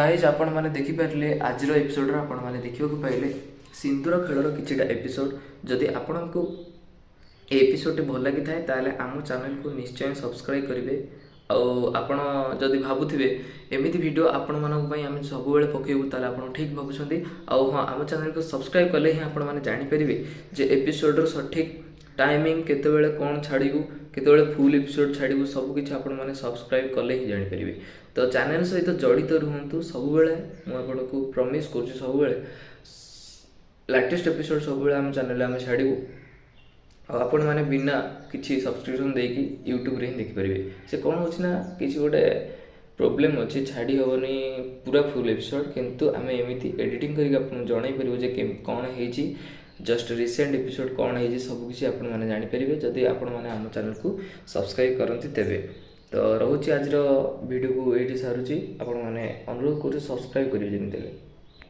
Guys आपण मैंने देखिपारे आज एपिसोड आपण मैंने देखा पाइले सिंदूर खेलर किछिटा एपिसोड। जदि आपण को एपिसोड भल लगी थाए ताले आम चैनल को निश्चय सब्सक्राइब करेंगे। आपण जदि भावुवे एमती वीडियो आपण मानी आम सब पकेबू ताले आपण ठीक भावुं। हाँ आम चैनल को सब्सक्राइब कले ही आपण मैंने जानीपर जे एपिसोड सठिक टाइमिंग केतबेले कौन छाड़ू केतबेले फुल एपिसोड छाड़ू सबकि आपण मैंने सब्सक्राइब कले ही जानीपर। तो चैनल सहित जड़ित रुहतु सब मुझे प्रमिश कर सब लेटेस्ट एपिसोड सब आम चैनल आम छाड़ू आपण मैंने बिना किसी सब्सक्रिप्शन देकी यूट्यूब रे ही देखिपारे। से कौन हो कि गोटे प्रोब्लेम अच्छे छाड़ी हेनी पूरा फुल एपिसोड किंतु आम एमती एडिटिंग करके जन पारे कौन है जस्ट रिसेंट एपिसोड कौन है सबकि आपने जानीपर जदि आपण मैंने आम चैनल को सब्सक्राइब करती तेरे। तो रोचे आज वीडियो को ये सारूँ आपण मैंने अनुरोध कर सब्सक्राइब करेंगे जमी।